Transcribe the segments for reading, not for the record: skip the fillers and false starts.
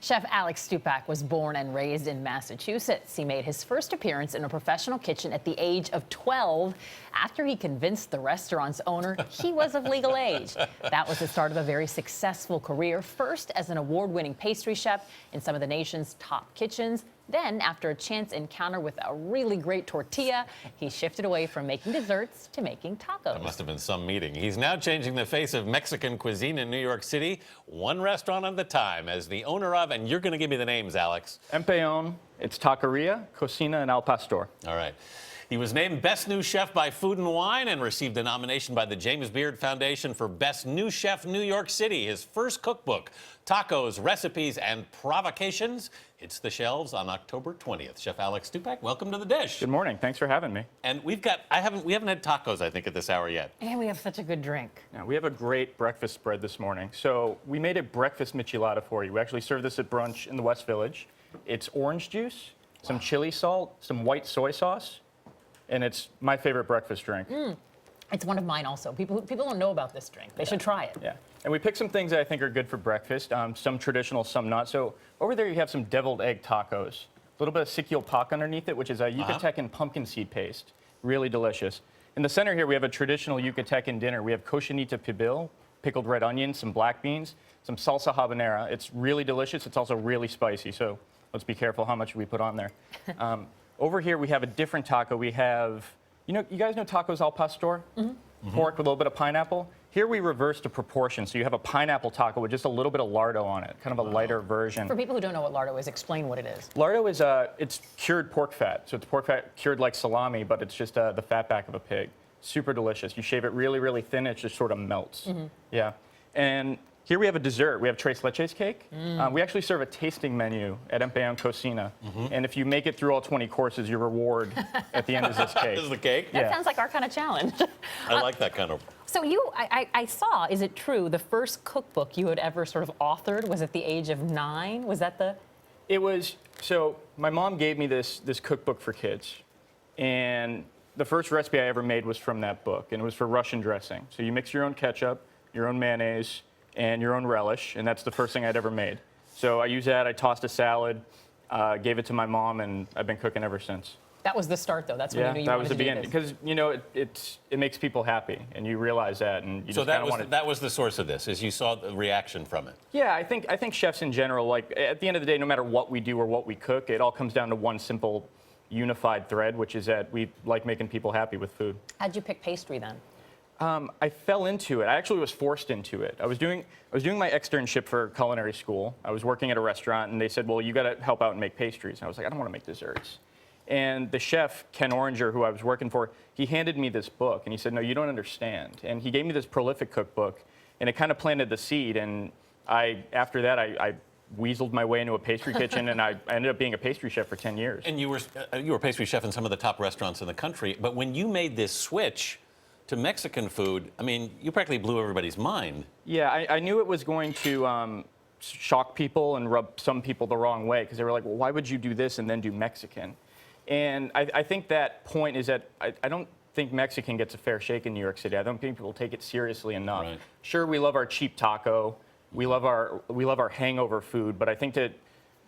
Chef Alex Stupak was born and raised in Massachusetts. He made his first appearance in a professional kitchen at the age of 12 after he convinced the restaurant's owner he was of legal age. That was the start of a very successful career, first as an award-winning pastry chef in some of the nation's top kitchens. Then, after a chance encounter with a really great tortilla, he shifted away from making desserts to making tacos. That must have been some meeting. He's now changing the face of Mexican cuisine in New York City, one restaurant at a time, as the owner of, and you're going to give me the names, Alex. Empellón, it's Taqueria, Cocina, and Al Pastor. All right. He was named Best New Chef by Food and Wine and received a nomination by the James Beard Foundation for Best New Chef New York City. His first cookbook, Tacos, Recipes, and Provocations, hits the shelves on October 20th. Chef Alex Stupak, welcome to the dish. Good morning. Thanks for having me. And we haven't had tacos, I think, at this hour yet. And we have such a good drink. Yeah, we have a great breakfast spread this morning. So we made a breakfast michelada for you. We actually serve this at brunch in the West Village. It's orange juice, some chili salt, some white soy sauce, and it's my favorite breakfast drink. It's one of mine also. People don't know about this drink. They should try it. Yeah, and we picked some things that I think are good for breakfast, some traditional, some not. So over there you have some deviled egg tacos, a little bit of siquio pak underneath it, which is a Yucatecan pumpkin seed paste. Really delicious. In the center here we have a traditional Yucatecan dinner. We have cochinita pibil, pickled red onions, some black beans, some salsa habanera. It's really delicious. It's also really spicy, so let's be careful how much we put on there. Over here we have a different taco. We have, you guys know tacos al pastor? Pork with a little bit of pineapple. Here we reverse the proportion, so you have a pineapple taco with just a little bit of lardo on it, kind of a lighter version. For people who don't know what lardo is, explain what it is. Lardo is it's cured pork fat, so it's pork fat cured like salami, but it's just the fat back of a pig. Super delicious. You shave it really, really thin, it just sort of melts. Yeah, and here we have a dessert. We have tres leches cake. We actually serve a tasting menu at Empellón Cocina. And if you make it through all 20 courses, your reward at the end is this cake. This is the cake? That sounds like our kind of challenge. I like that kind of. So I saw, is it true, the first cookbook you had ever sort of authored was at the age of 9? Was that the? It was, so my mom gave me this cookbook for kids. And the first recipe I ever made was from that book. And it was for Russian dressing. So you mix your own ketchup, your own mayonnaise, and your own relish, and that's the first thing I'd ever made. So I used that, I tossed a salad, gave it to my mom, and I've been cooking ever since. That was the start, though. That's when you knew you that wanted was the to do beginning. Because it makes people happy, and you realize that, and you So just that was the source of this, is you saw the reaction from it. Yeah, I think chefs in general, like at the end of the day, no matter what we do or what we cook, it all comes down to one simple, unified thread, which is that we like making people happy with food. How'd you pick pastry then? I fell into it. I actually was forced into it. I was doing my externship for culinary school. I was working at a restaurant, and they said, well, you got to help out and make pastries. And I was like, I don't want to make desserts. And the chef, Ken Oranger, who I was working for, he handed me this book, and he said, no, you don't understand. And he gave me this prolific cookbook, and it kind of planted the seed. And after that, I weaseled my way into a pastry kitchen, and I ended up being a pastry chef for 10 years. And you were a pastry chef in some of the top restaurants in the country, but when you made this switch to Mexican food, I mean, you practically blew everybody's mind. Yeah, I knew it was going to shock people and rub some people the wrong way, because they were like, well, why would you do this and then do Mexican? And I think that point is that I don't think Mexican gets a fair shake in New York City. I don't think people take it seriously enough. Right. Sure, we love our cheap taco, we love our hangover food, but I think to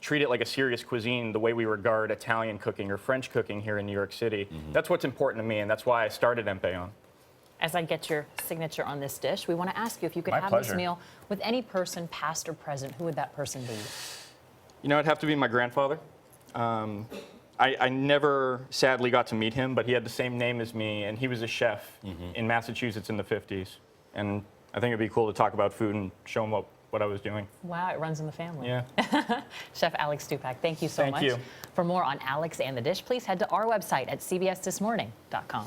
treat it like a serious cuisine the way we regard Italian cooking or French cooking here in New York City, that's what's important to me, and that's why I started Empellón. As I get your signature on this dish, we want to ask you if you could have this meal with any person, past or present, who would that person be? You know, it'd have to be my grandfather. I never, sadly, got to meet him, but he had the same name as me, and he was a chef in Massachusetts in the 50s. And I think it'd be cool to talk about food and show him what I was doing. Wow, it runs in the family. Yeah. Chef Alex Stupak, thank you so much. Thank you. For more on Alex and the dish, please head to our website at cbsthismorning.com.